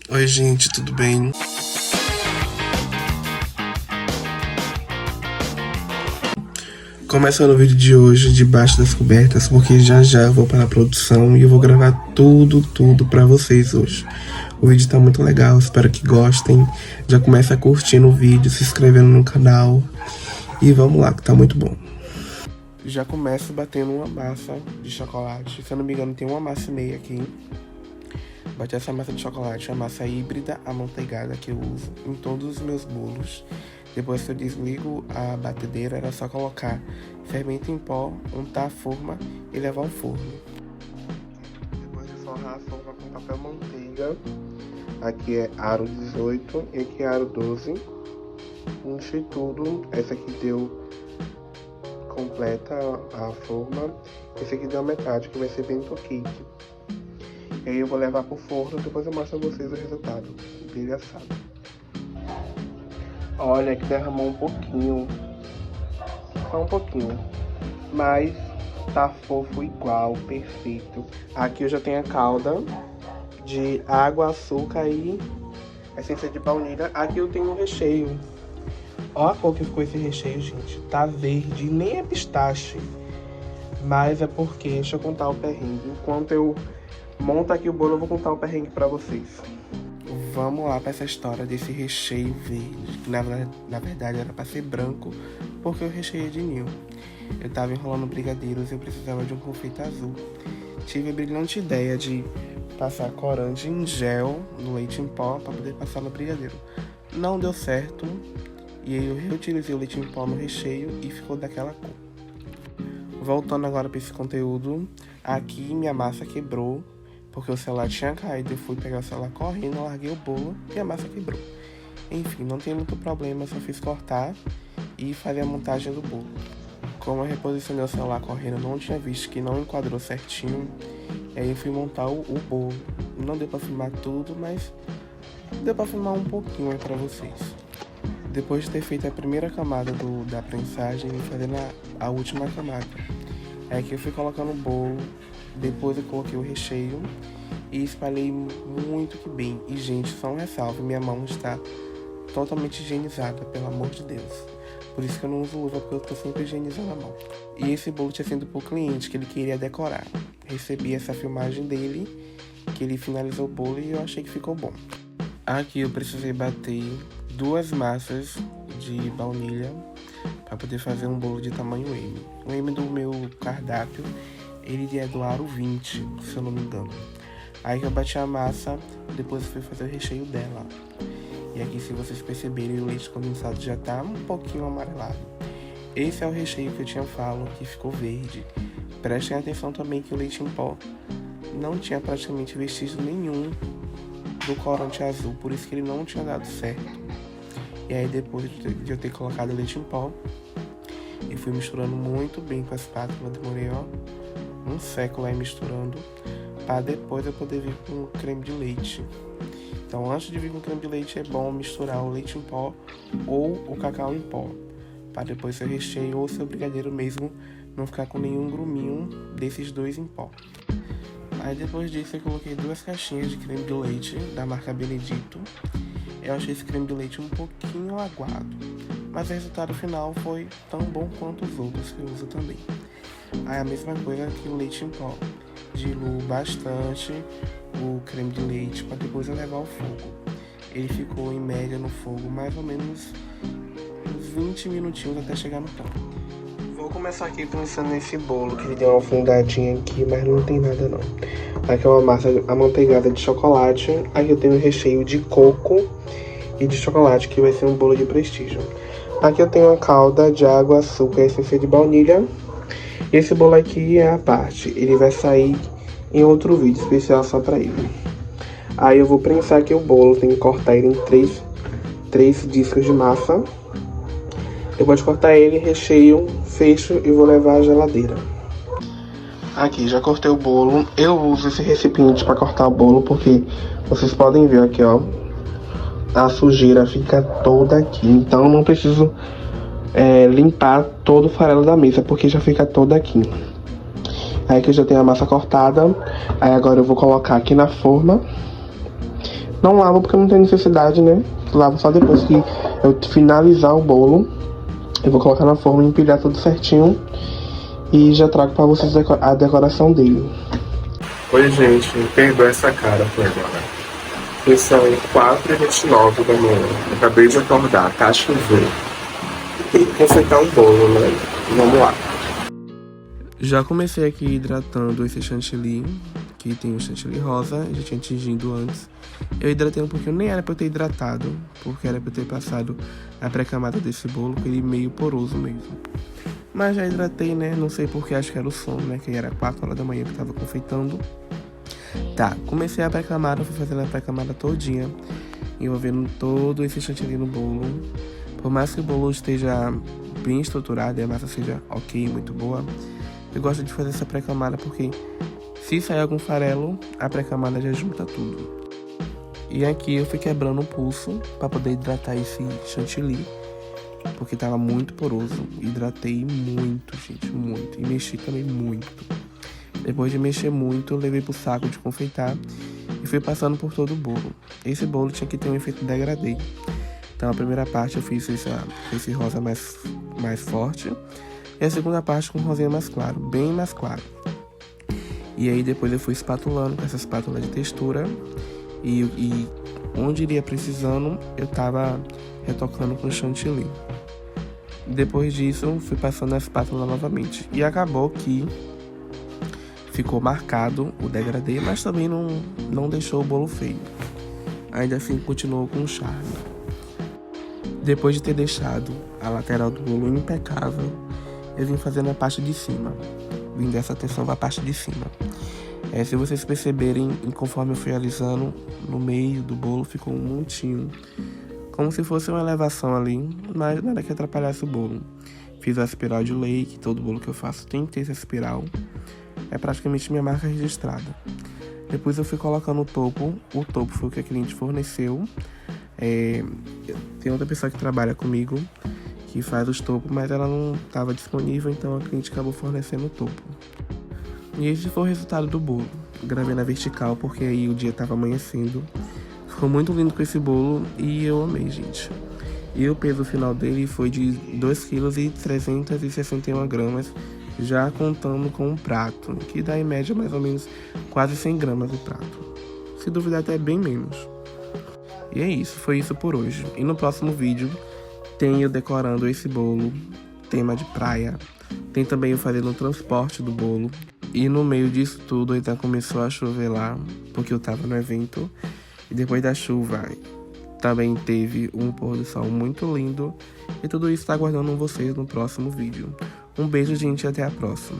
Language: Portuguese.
Oi, gente, tudo bem? Começando o vídeo de hoje debaixo das cobertas, porque já já eu vou para a produção e eu vou gravar tudo pra vocês hoje. O vídeo tá muito legal, espero que gostem. Já começa curtindo o vídeo, se inscrevendo no canal e vamos lá, que tá muito bom. Já começo batendo uma massa de chocolate, se eu não me engano tem uma massa e meia aqui. Bati essa massa de chocolate, a massa híbrida amanteigada que eu uso em todos os meus bolos. Depois que eu desligo a batedeira, era só colocar fermento em pó, untar a forma e levar ao forno. Depois de forrar a forma com papel manteiga, aqui é aro 18 e aqui é aro 12. Enchi tudo, essa aqui deu completa a forma, esse aqui deu a metade, que vai ser bem cake. E aí eu vou levar pro forno, depois eu mostro a vocês o resultado dele assado. Olha que derramou um pouquinho, só um pouquinho, mas tá fofo igual, perfeito. Aqui eu já tenho a calda de água, açúcar e essência de baunilha. Aqui eu tenho o recheio. Ó a cor que ficou esse recheio, gente. Tá verde, nem é pistache. Mas é porque, deixa eu contar o perrengue. Enquanto eu monto aqui o bolo, eu vou contar o perrengue pra vocês. Vamos lá pra essa história desse recheio verde, que na verdade era pra ser branco, porque eu recheei de ninho. Eu tava enrolando brigadeiros e eu precisava de um confeito azul. Tive a brilhante ideia de passar corante em gel no leite em pó pra poder passar no brigadeiro. Não deu certo, e aí eu reutilizei o leite em pó no recheio e ficou daquela cor. Voltando agora pra esse conteúdo, aqui minha massa quebrou, porque o celular tinha caído, eu fui pegar o celular correndo, larguei o bolo e a massa quebrou. Enfim, não tem muito problema, só fiz cortar e fazer a montagem do bolo. Como eu reposicionei o celular correndo, eu não tinha visto que não enquadrou certinho, e aí eu fui montar o bolo. Não deu pra filmar tudo, mas deu pra filmar um pouquinho aí pra vocês. Depois de ter feito a primeira camada da prensagem, eu fui fazendo a última camada. É que eu fui colocando o bolo. Depois eu coloquei o recheio e espalhei muito que bem. E, gente, só um ressalve, minha mão está totalmente higienizada, pelo amor de Deus. Por isso que eu não uso luva, porque eu tô sempre higienizando a mão. E esse bolo tinha sido pro cliente, que ele queria decorar. Recebi essa filmagem dele, que ele finalizou o bolo e eu achei que ficou bom. Aqui eu precisei bater 2 massas de baunilha para poder fazer um bolo de tamanho M. O M do meu cardápio, ele é do aro 20, se eu não me engano. Aí que eu bati a massa, depois eu fui fazer o recheio dela. E aqui, se vocês perceberem, o leite condensado já tá um pouquinho amarelado. Esse é o recheio que eu tinha falado, que ficou verde. Prestem atenção também que o leite em pó não tinha praticamente vestígio nenhum do corante azul, por isso que ele não tinha dado certo. E aí, depois de eu ter colocado o leite em pó, eu fui misturando muito bem com a espátula, demorei um século aí misturando, para depois eu poder vir com o creme de leite. Então, antes de vir com o creme de leite, é bom misturar o leite em pó ou o cacau em pó, para depois seu recheio ou seu brigadeiro mesmo não ficar com nenhum gruminho desses dois em pó. Aí depois disso eu coloquei 2 caixinhas de creme de leite da marca Benedito. Eu achei esse creme de leite um pouquinho aguado, mas o resultado final foi tão bom quanto os outros que eu uso também. Aí a mesma coisa que o leite em pó. Diluo bastante o creme de leite para depois eu levar ao fogo. Ele ficou em média no fogo mais ou menos uns 20 minutinhos até chegar no ponto. Vou começar aqui pensando nesse bolo, que ele deu uma afundadinha aqui, mas não tem nada não. Aqui é uma massa amanteigada de chocolate. Aqui eu tenho o recheio de coco e de chocolate, que vai ser um bolo de prestígio. Aqui eu tenho a calda de água, açúcar e essência de baunilha. E esse bolo aqui é a parte. Ele vai sair em outro vídeo especial só pra ele. Aí eu vou prensar aqui o bolo. Tem que cortar ele em três discos de massa. Depois de cortar ele, recheio, fecho e vou levar à geladeira. Aqui, já cortei o bolo. Eu uso esse recipiente para cortar o bolo, porque vocês podem ver aqui, ó. A sujeira fica toda aqui. Então não preciso limpar todo o farelo da mesa, porque já fica toda aqui. Aí que eu já tenho a massa cortada. Aí agora eu vou colocar aqui na forma. Não lavo porque não tem necessidade, né? Lavo só depois que eu finalizar o bolo. Eu vou colocar na forma e empilhar tudo certinho. E já trago pra vocês a decoração dele. Oi, gente. Perdoa essa cara por agora. E são 4h29 da manhã. Eu acabei de acordar, tá chovendo. Tem que confeitar um bolo, né? Vamos lá. Já comecei aqui hidratando esse chantilly, que tem o chantilly rosa, já tinha tingido antes. Eu hidratei um pouquinho, nem era pra eu ter hidratado, porque era pra eu ter passado a pré-camada desse bolo, com ele meio poroso mesmo. Mas já hidratei, né? Não sei porque, acho que era o sono, né? Que era 4 horas da manhã que eu tava confeitando. Tá, comecei a pré-camada, fui fazendo a pré-camada todinha, envolvendo todo esse chantilly no bolo. Por mais que o bolo esteja bem estruturado e a massa seja ok, muito boa, eu gosto de fazer essa pré-camada porque se sair algum farelo, a pré-camada já junta tudo. E aqui eu fui quebrando o pulso para poder hidratar esse chantilly, porque tava muito poroso. Hidratei muito, gente, muito. E mexi também muito. Depois de mexer muito, eu levei pro saco de confeitar e fui passando por todo o bolo. Esse bolo tinha que ter um efeito degradê. Então a primeira parte eu fiz esse rosa mais forte. E a segunda parte com rosinha mais claro, bem mais claro. E aí depois eu fui espatulando com essa espátula de textura. E onde iria precisando, eu tava retocando com chantilly. Depois disso, fui passando a espátula novamente. E acabou que ficou marcado o degradê, mas também não deixou o bolo feio. Ainda assim, continuou com charme. Depois de ter deixado a lateral do bolo impecável, eu vim fazendo a parte de cima. Vim dessa atenção para a parte de cima. Se vocês perceberem, conforme eu fui alisando, no meio do bolo ficou um montinho, como se fosse uma elevação ali, mas nada que atrapalhasse o bolo. Fiz a espiral de lei, que todo bolo que eu faço tem que ter essa espiral. É praticamente minha marca registrada. Depois eu fui colocando o topo foi o que a cliente forneceu. Tem outra pessoa que trabalha comigo, que faz os topos, mas ela não estava disponível, então a cliente acabou fornecendo o topo. E esse foi o resultado do bolo. Gravei na vertical porque aí o dia estava amanhecendo. Ficou muito lindo com esse bolo e eu amei, gente. E o peso final dele foi de 2,361 kg, já contando com o prato, que dá em média mais ou menos quase 100 gramas o prato. Se duvidar até bem menos. E é isso, foi isso por hoje. E no próximo vídeo tem eu decorando esse bolo, tema de praia. Tem também eu fazendo o transporte do bolo. E no meio disso tudo, então começou a chover lá, porque eu tava no evento. E depois da chuva, também teve um pôr do sol muito lindo. E tudo isso tá aguardando vocês no próximo vídeo. Um beijo, gente, e até a próxima.